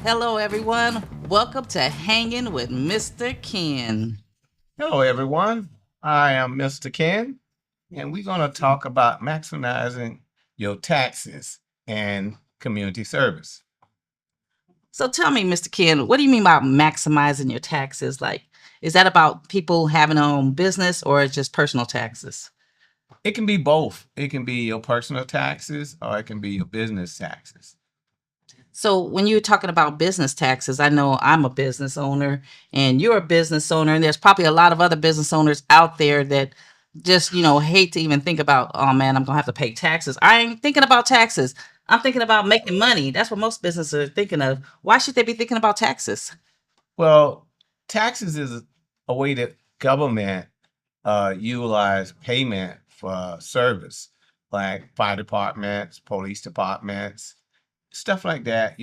Hello, everyone. Welcome to Hanging with Mr. Ken. Hello, everyone. I am Mr. Ken, and we're going to talk about maximizing your taxes and community service. So tell me, Mr. Ken, what do you mean by maximizing your taxes? Like, is that about people having their own business or just personal taxes? It can be both. It can be your personal taxes or it can be your business taxes. So when you're talking about business taxes, I know I'm a business owner and you're a business owner, and there's probably a lot of other business owners out there that just, hate to even think about, oh man, I'm gonna have to pay taxes. I ain't thinking about taxes. I'm thinking about making money. That's what most businesses are thinking of. Why should they be thinking about taxes? Well, taxes is a way that government utilize payment for service, like fire departments, police departments, stuff like that.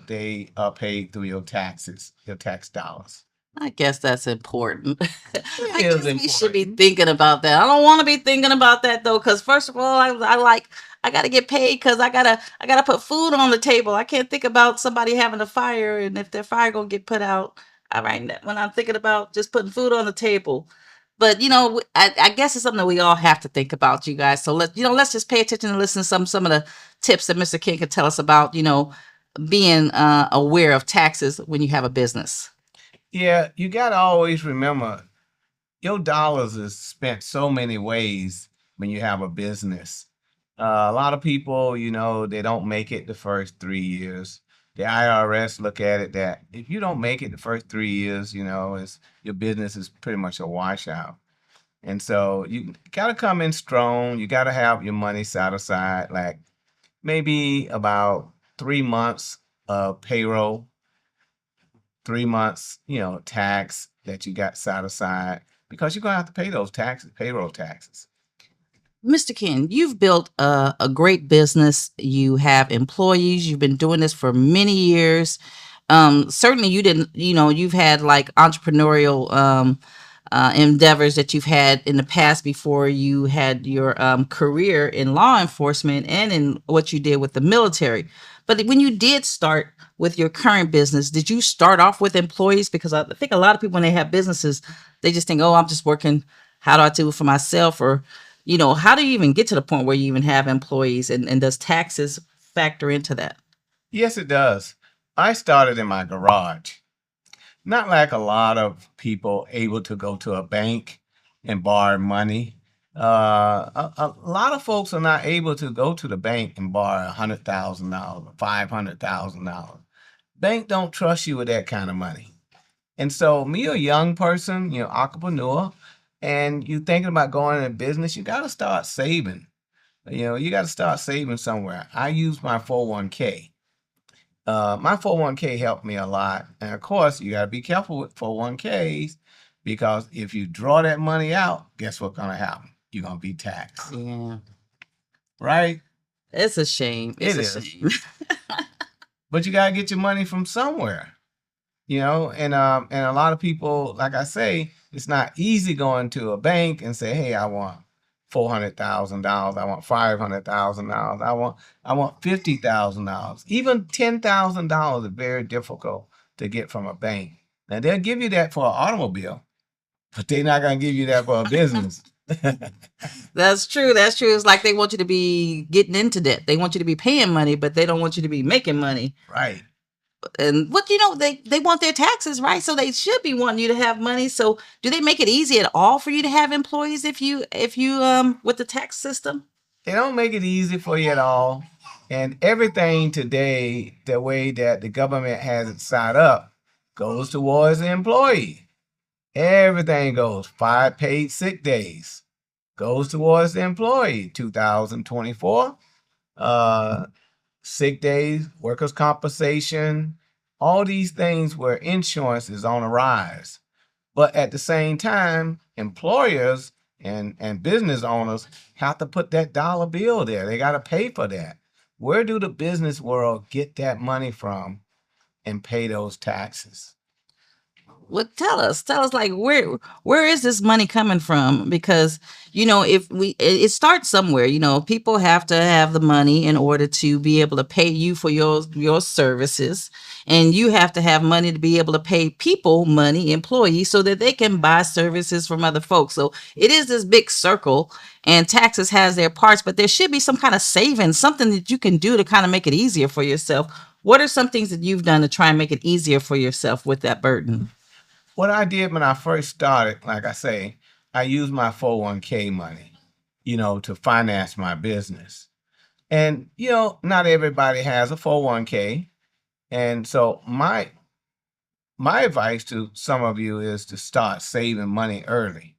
They are paid through your taxes, your tax dollars. I guess that's important. It I is guess we should be important. thinking about that. I don't want to be thinking about that though, because first of all, I gotta get paid because I gotta put food on the table. I can't think about somebody having a fire and if their fire gonna get put out. All right, when I'm thinking about just putting food on the table. But I guess it's something that we all have to think about, you guys. So let's just pay attention and listen to some of the tips that Mr. King could tell us about, being aware of taxes when you have a business. Yeah, you got to always remember your dollars is spent so many ways when you have a business. A lot of people, they don't make it the first 3 years. The IRS look at it that if you don't make it the first 3 years, it's your business is pretty much a washout. And so you got to come in strong. You got to have your money set aside, like maybe about 3 months of payroll, 3 months, tax that you got set aside because you're gonna have to pay those taxes, payroll taxes. Mr. Ken, you've built a great business. You have employees. You've been doing this for many years. Certainly, you didn't. You've had like entrepreneurial endeavors that you've had in the past before you had your career in law enforcement and in what you did with the military. But when you did start with your current business, did you start off with employees? Because I think a lot of people, when they have businesses, they just think, oh, I'm just working. How do I do it for myself? Or, how do you even get to the point where you even have employees? And does taxes factor into that? Yes, it does. I started in my garage. Not like a lot of people able to go to a bank and borrow money. A lot of folks are not able to go to the bank and borrow $100,000 or $500,000. Bank don't trust you with that kind of money. And so, me, a young person, entrepreneur, and you thinking about going into business, you got to start saving. You got to start saving somewhere. I use my 401k. My 401k helped me a lot. And of course, you got to be careful with 401ks because if you draw that money out, guess what's going to happen? You're going to be taxed, Yeah, right? it's a shame. It's It a is. shame. But you got to get your money from somewhere. And a lot of people, like I say, it's not easy going to a bank and say, hey, I want $400,000, I want $500,000, I want $50,000. Even $10,000 is very difficult to get from a bank. Now they'll give you that for an automobile, but they're not gonna give you that for a business. That's true. That's true. It's like they want you to be getting into debt. They want you to be paying money, but they don't want you to be making money. Right. And what they want their taxes, right? So they should be wanting you to have money. So do they make it easy at all for you to have employees if you with the tax system? They don't make it easy for you at all. And everything today, the way that the government has it set up, goes towards the employee. Everything goes. 5 paid sick days goes towards the employee. 2024, uh, sick days, workers' compensation, all these things where insurance is on a rise. But at the same time, employers and business owners have to put that dollar bill there. They got to pay for that. Where do the business world get that money from and pay those taxes? what tell us like where is this money coming from? Because if it starts somewhere. People have to have the money in order to be able to pay you for your services, and you have to have money to be able to pay people money, employees, so that they can buy services from other folks. So it is this big circle, and taxes has their parts, but there should be some kind of savings, something that you can do to kind of make it easier for yourself. What are some things that you've done to try and make it easier for yourself with that burden? What I did when I first started, like I say, I used my 401k money, to finance my business. And, not everybody has a 401k. And so my advice to some of you is to start saving money early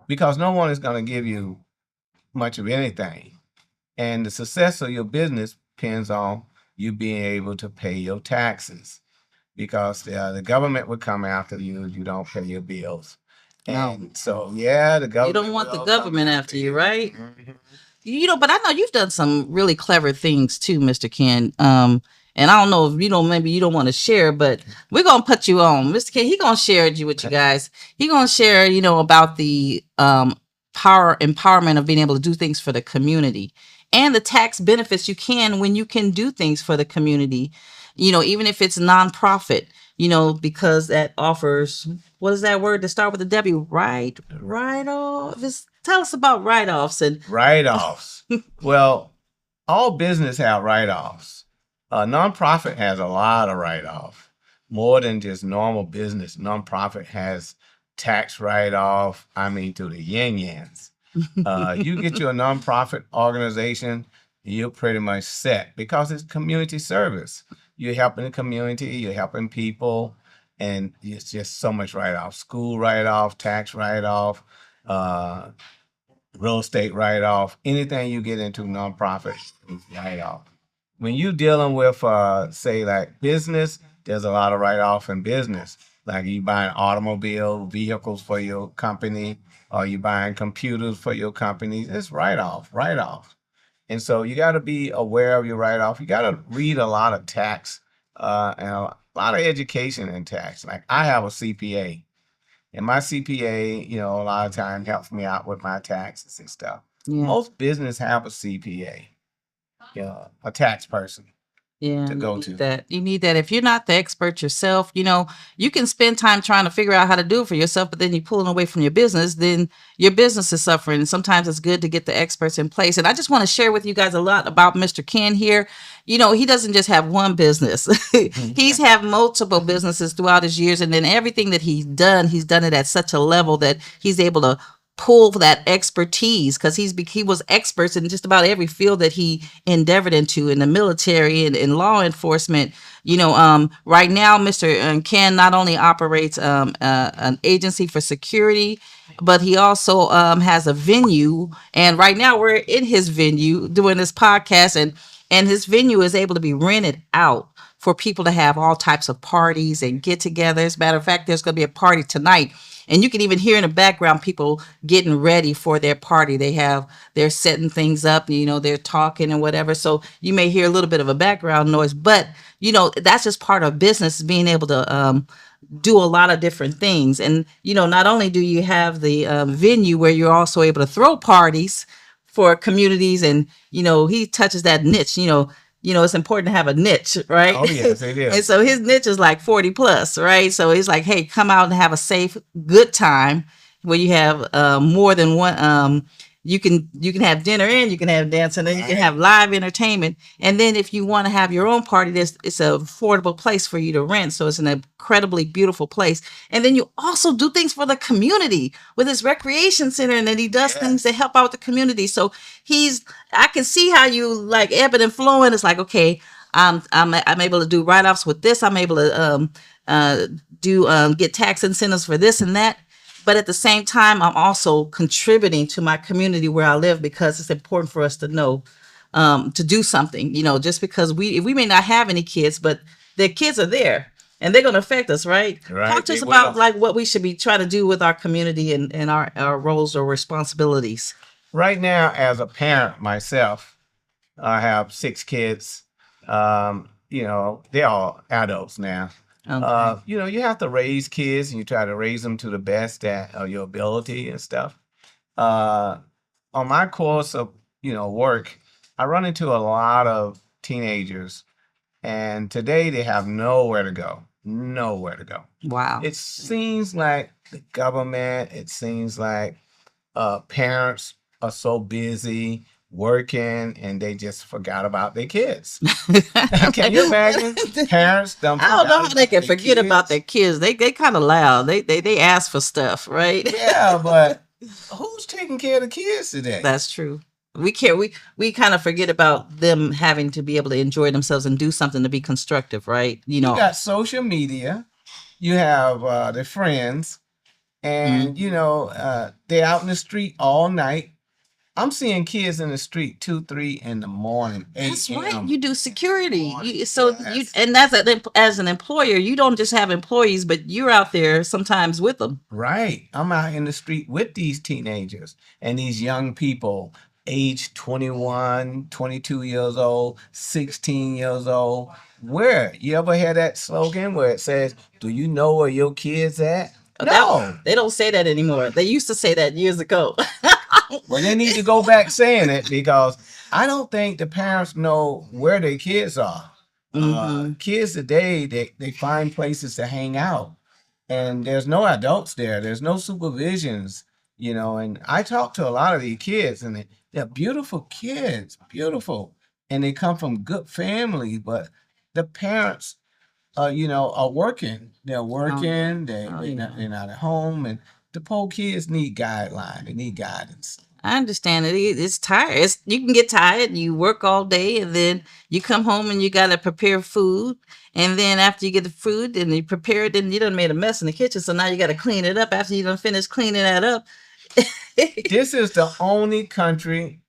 because no one is going to give you much of anything. And the success of your business depends on you being able to pay your taxes because the government would come after you if you don't pay your bills. No, And so, yeah, the you don't government want the will come government after after you, you. right? Mhm. But I know you've done some really clever things too, Mr. Ken. And I don't know if maybe you don't want to share, but we're gonna put you on, Mr. Ken. He gonna share it with you guys. He gonna share, about the power empowerment of being able to do things for the community and the tax benefits you can when you can do things for the community. Even if it's nonprofit. Because that offers, what is that word to start with the W? Right, right off. Tell us about write offs and Write-offs. Well, all business have write-offs. A nonprofit has a lot of write-off, more than just normal business. Nonprofit has tax write-off. I mean, to the yin yans. You get you a nonprofit organization, you're pretty much set because it's community service. You're helping the community, you're helping people, and it's just so much write-off. School write-off, tax write-off, uh, real estate write-off, anything you get into nonprofit is write-off. When you dealing with say like business, there's a lot of write-off in business. Like you buying automobile vehicles for your company, or you buying computers for your company, it's write-off, write-off. And so you got to be aware of your write-off. You got to read a lot of tax and a lot of education in tax. Like I have a CPA, and my CPA, a lot of time helps me out with my taxes and stuff. yeah. Most business have a CPA, a tax person Yeah, to you go need to. that. You need that. If you're not the expert yourself, you can spend time trying to figure out how to do it for yourself, but then you're pulling away from your business, then your business is suffering. And sometimes it's good to get the experts in place. And I just want to share with you guys a lot about Mr. Ken here. He doesn't just have one business. He's had multiple businesses throughout his years, and then everything that he's done it at such a level that he's able to pull that expertise because he was experts in just about every field that he endeavored into in the military and in law enforcement. Right now, Mr. Ken not only operates an agency for security, but he also has a venue. And right now, we're in his venue doing this podcast, and his venue is able to be rented out for people to have all types of parties and get-togethers. As a matter of fact, there's going to be a party tonight, and you can even hear in the background people getting ready for their party. They're setting things up, they're talking and whatever. So you may hear a little bit of a background noise, but that's just part of business, being able to do a lot of different things. And not only do you have the venue where you're also able to throw parties for communities, and he touches that niche. It's important to have a niche, right? Oh yes, it And is. so his niche is like 40 plus, right? So he's like, hey, come out and have a safe, good time where you have more than one. You can have dinner and you can have dancing and you can Right. have live entertainment. And then if you want to have your own party, it's an affordable place for you to rent. So it's an incredibly beautiful place. And then you also do things for the community with his recreation center, and then he does things to Yes. help out the community. So I can see how you like ebbing and flowing. It's like, okay, I'm able to do write-offs with this. I'm able to uh do get tax incentives for this and that. But at the same time, I'm also contributing to my community where I live, because it's important for us to know to do something. Just because we may not have any kids, but their kids are there and they're going to affect us, right? Talk Right, to they us about will. like what we should be trying to do with our community and our roles or responsibilities. Right now, as a parent myself, I have 6 kids. They're all adults now. Okay. You have to raise kids and you try to raise them to the best that of your ability and stuff. Uh, on my course of work, I run into a lot of teenagers, and today they have nowhere to go. Nowhere to go. Wow. It seems like the government. It seems like parents are so busy working and they just forgot about their kids. Can you imagine? Parents done I don't know forgot how they about can their forget about kids. their kids. They kind of loud. They ask for stuff, right? Yeah, but who's taking care of the kids today? That's true. We care. We kind of forget about them having to be able to enjoy themselves and do something to be constructive, right? You You know. got social media, you have their friends, and Mm. they're out in the street all night. I'm seeing kids in the street 2, 3 in the morning, That's 8 right. a.m. You do in the security. morning. So you Yes. and that's as an employer, you don't just have employees, but you're out there sometimes with them. Right. I'm out in the street with these teenagers and these young people, age 21, 22 years old, 16 years old. Where? You ever hear that slogan where it says, "Do you know where your kids at?" That No. they don't say that anymore. They used to say that years ago. Well, they need to go back saying it because I don't think the parents know where their kids are. Hmm. Kids today, they find places to hang out, and there's no adults there. There's no supervisions, And I talk to a lot of these kids, and they're beautiful kids, beautiful, and they come from good families, but the parents, are working. They're Oh yeah. working. Oh Not, yeah. they're not at home, and the poor kids need guideline. They need guidance. I understand it. It's tired. You can get tired. You work all day, and then you come home and you gotta prepare food. And then after you get the food and you prepare it, then you done made a mess in the kitchen. So now you gotta clean it up after you done finished cleaning that up. This is the only country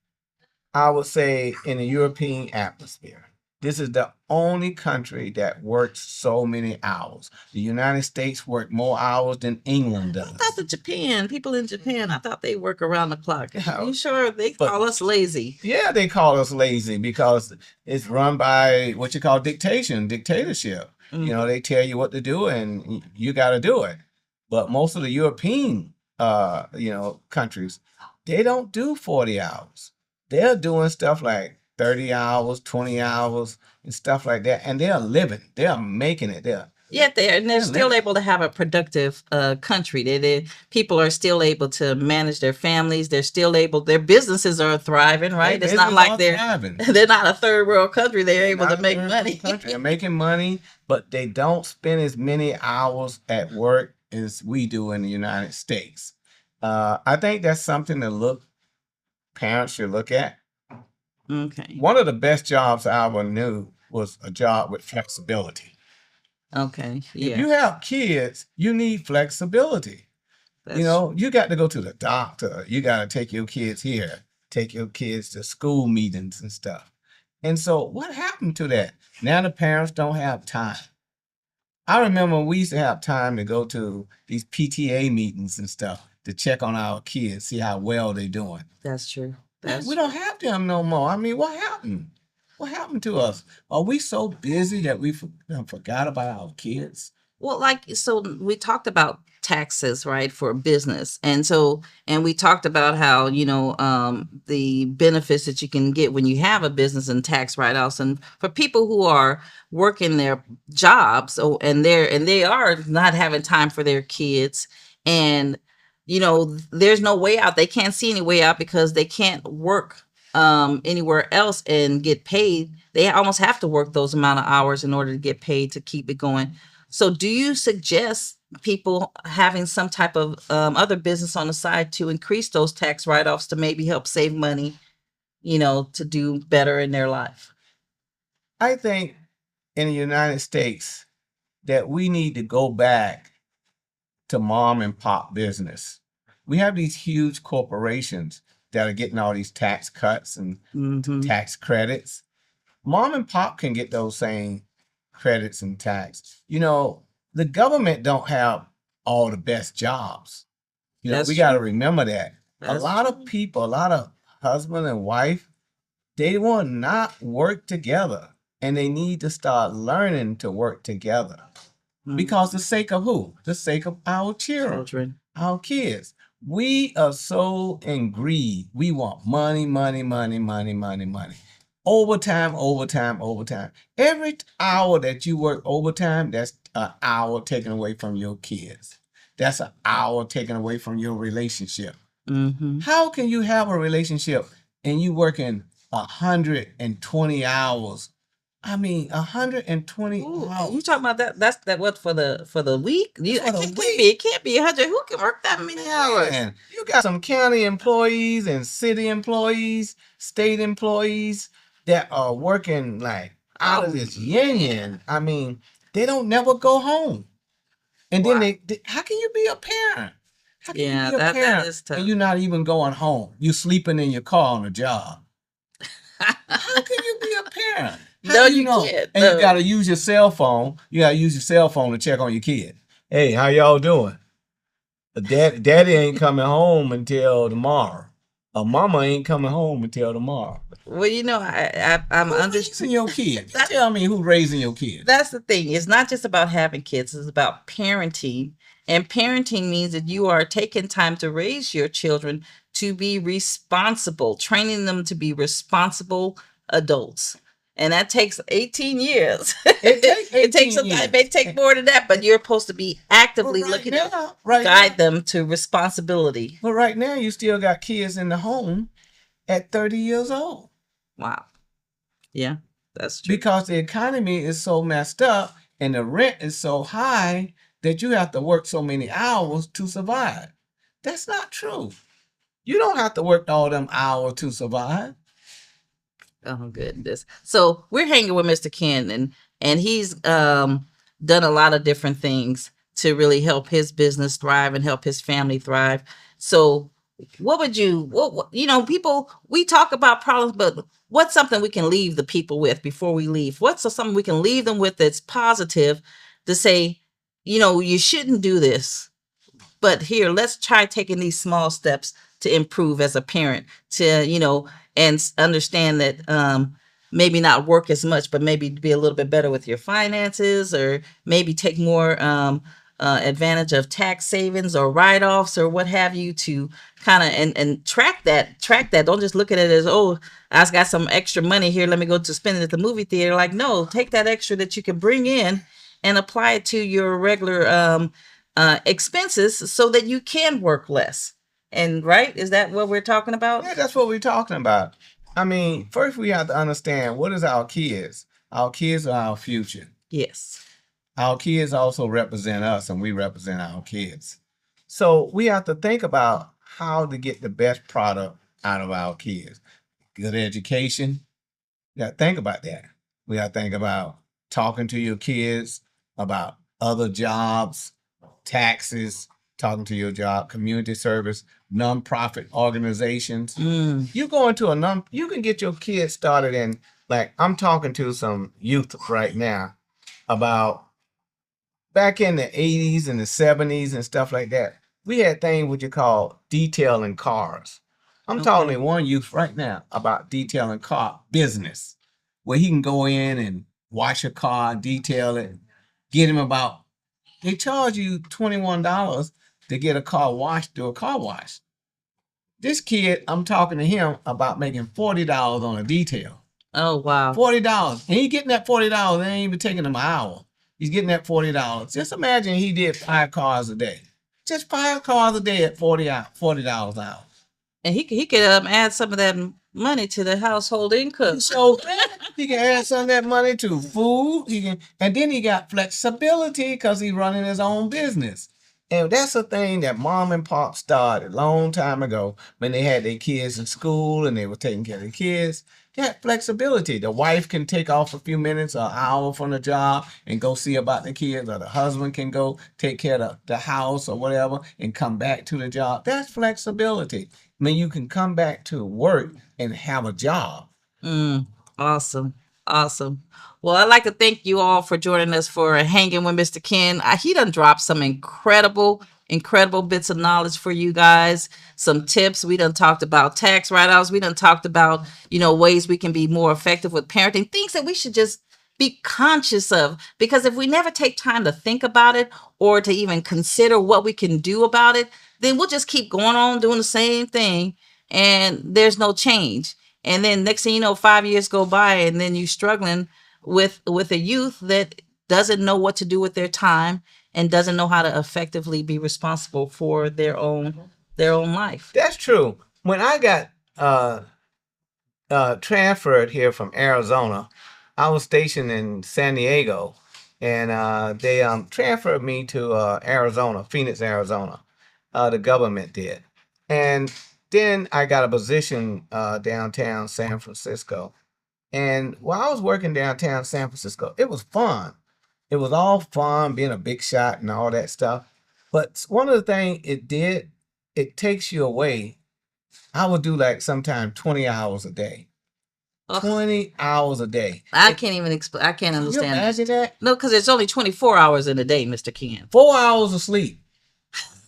I would say in the European atmosphere. This is the only country that works so many hours. The United States work more hours than England I thought does. the Japan people in Japan, I thought they work around the clock. Yeah, You sure they but call us lazy? yeah, they call us lazy because it's run by what you call dictatorship. Mm. They tell you what to do and you got to do it. But most of the European, countries, they don't do 40 hours. They're doing stuff like 30 hours, 20 hours, and stuff like that. And they're living. They're making it. Yeah, they're They're still living. able to have a productive country. People are still able to manage their families. They're still able. Their businesses are thriving, They right? It's not business like are thriving. they're not a third world country. They're They're able to not a make third world money. country. They're making money, but they don't spend as many hours at work as we do in the United States. I think that's something to parents should look at. Okay. One of the best jobs I ever knew was a job with flexibility. Okay. If Yeah. you have kids, you need flexibility. That's You got to go to the doctor. You got to take your kids here, take your kids to school meetings and stuff. And so, what happened to that? Now the parents don't have time. I remember we used to have time to go to these PTA meetings and stuff to check on our kids, see how well they're doing. that's true. Man, we That's don't have them no more. I mean, what happened? What happened to us? Are we so busy that we forgot about our kids? Well, like, so we talked about taxes, right, for business. And we talked about how, the benefits that you can get when you have a business and tax write-offs. And for people who are working their jobs, and they are not having time for their kids, and there's no way out. They can't see any way out because they can't work anywhere else and get paid. They almost have to work those amount of hours in order to get paid to keep it going. So, do you suggest people having some type of other business on the side to increase those tax write-offs to maybe help save money, to do better in their life? I think in the United States that we need to go back to mom and pop business. We have these huge corporations that are getting all these tax cuts and Hmm. tax credits. Mom and pop can get those same credits and tax. The government don't have all the best jobs. We That's got to true. remember that. A That's lot of true. people, a lot of husband and wife, they will not work together and they need to start learning to work together. because the sake of who? The sake of our children, Children. our kids. We are so in greed. We want money, money, money, money, money, money. Overtime, overtime, overtime. Every hour that you work overtime, that's an hour taken away from your kids. That's an hour taken away from your relationship. Mm-hmm. How can you have a relationship and you working 120 hours? I mean, 120 Ooh, you hours talking about that? That's that what for the week? You for it the can't be. week. It can't be 100. Who can work that many hours? Man, you got some county employees and city employees, state employees that are working like out of Oh, this yin. I mean, they don't never go home. And then wow. how can you be a parent? How can you Yeah, be a that parent is and tough. you're not even going home? You sleeping in your car on the job. How can you be a parent? How No, do you you know? can't. And you No. got to use your cell phone. You got to use your cell phone to check on your kid. Hey, how y'all doing? Daddy ain't coming home until tomorrow. Mama ain't coming home until tomorrow. Well, I'm Who's under. raising your kid? You That, tell me who's raising your kid. that's the thing. It's not just about having kids. It's about parenting, and parenting means that you are taking time to raise your children to be responsible, training them to be responsible adults. And that takes 18 years. It takes It takes 18 some time. It years. may take more than that, but you're supposed to be But actively right looking to now, right now, guide them to responsibility. but right now, you still got kids in the home at 30 years old Wow. Yeah, that's true. because the economy is so messed up and the rent is so high that you have to work so many hours to survive. That's not true. You don't have to work all them hours to survive. Oh goodness. So we're hanging with Mr. Ken, and he's done a lot of different things to really help his business thrive and help his family thrive. So what would you people, we talk about problems, but what's something we can leave the people with before we leave? What's something we can leave them with that's positive to say, you shouldn't do this, but here, let's try taking these small steps to improve as a parent, to and understand that maybe not work as much, but maybe be a little bit better with your finances, or maybe take more advantage of tax savings or write-offs or what have you, to kind of and track that. Don't just look at it as, oh, I got some extra money here, let me go to spend it at the movie theater. Like, no, take that extra that you can bring in and apply it to your regular expenses so that you can work less. And right, is that what we're talking about? Yeah, that's what we're talking about. I mean, first we have to understand what is our kids. Our kids are our future. Yes. Our kids also represent us, and we represent our kids. So we have to think about how to get the best product out of our kids. Good education. You got to think about that. We got to think about talking to your kids about other jobs, taxes, talking to your job, community service, nonprofit organizations. You go into you can get your kids started in, like, I'm talking to some youth right now about back in the 80s and the 70s and stuff like that. We had things what you call detailing cars. I'm talking Okay. to one youth right now about detailing car business, where he can go in and wash a car, detail it, get him about, they charge you $21 to get a car washed through a car wash. This kid, I'm talking to him about making $40 on a detail. Oh wow. $40. And he getting that $40. It ain't even taking him an hour. He's getting that $40. Just imagine he did 5 cars a day. Just 5 cars a day at $40 an hour. And he could add some of that money to the household income. So he can add some of that money to food. And then he got flexibility because he's running his own business. And that's a thing that mom and pop started a long time ago when they had their kids in school and they were taking care of the kids. They had flexibility. The wife can take off a few minutes or an hour from the job and go see about the kids, or the husband can go take care of the house or whatever and come back to the job. That's flexibility. I mean, you can come back to work and have a job. Mm, awesome. Awesome. Well, I'd like to thank you all for joining us for Hanging with Mr. Ken. He done dropped some incredible bits of knowledge for you guys, some tips. We done talked about tax write-offs. We done talked about, ways we can be more effective with parenting, things that we should just be conscious of, because if we never take time to think about it or to even consider what we can do about it, then we'll just keep going on doing the same thing and there's no change. And then next thing you know, 5 years go by and then you're struggling with a youth that doesn't know what to do with their time and doesn't know how to effectively be responsible for their own life. That's true. When I got transferred here from Arizona, I was stationed in San Diego, and they transferred me to Arizona, Phoenix, Arizona. The government did, and then I got a position downtown San Francisco. And while I was working downtown San Francisco, it was fun. It was all fun being a big shot and all that stuff. But one of the things it did, it takes you away. I would do like sometimes 20 hours a day. Ugh. 20 hours a day. I can't even explain. I can't Can you understand. imagine that? No, because it's only 24 hours in a day, Mr. Ken. 4 hours of sleep.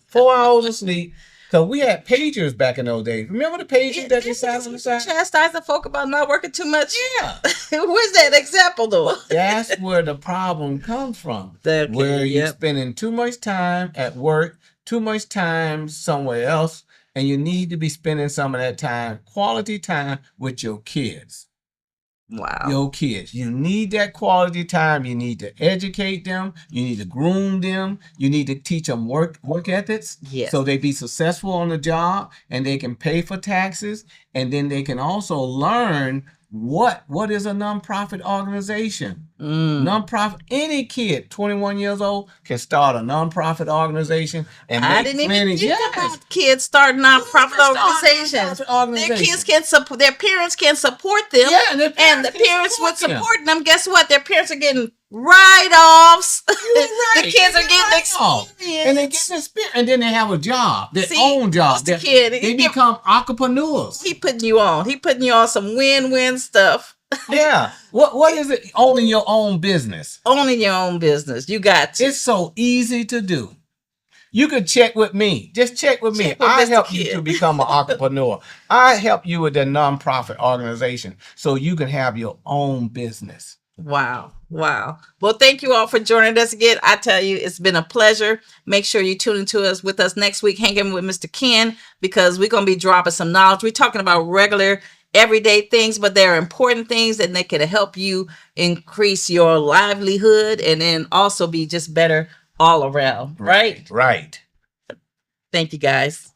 4 hours of sleep. Because we had pagers back in those days. Remember the pagers that they sat on the side? Chastise the folk about not working too much. Yeah. Where's that example, though? That's where the problem comes from. Okay, where you're yep. spending too much time at work, too much time somewhere else, and you need to be spending some of that time, quality time, with your kids. Wow. Your kids. You need that quality time. You need to educate them. You need to groom them. You need to teach them work ethics. Yes. So they be successful on the job and they can pay for taxes. And then they can also learn what is a nonprofit organization. Nonprofit. Any kid 21 years old can start a nonprofit organization and I make didn't plenty. even think about kids starting nonprofit organizations. Nonprofit Their kids can support. Their parents can support them. Yeah, and the parents would them. support them. Guess what? Their parents are getting write-offs. Right. The kids are getting experience. And they get experience. And then they have a job, their own job. The kid, they become entrepreneurs. He putting you on. He putting you on some win-win stuff. Yeah. What is it? Owning your own business. Owning your own business. You got to. It's so easy to do. You can check with me. Just check with me. I help you to become an entrepreneur. I help you with a nonprofit organization so you can have your own business. Wow. Wow. Well, thank you all for joining us again. I tell you, it's been a pleasure. Make sure you tune into us with us next week, hanging with Mr. Ken, because we're going to be dropping some knowledge. We're talking about regular, everyday things, but they're important things and they can help you increase your livelihood and then also be just better all around. Right? Right. Thank you, guys.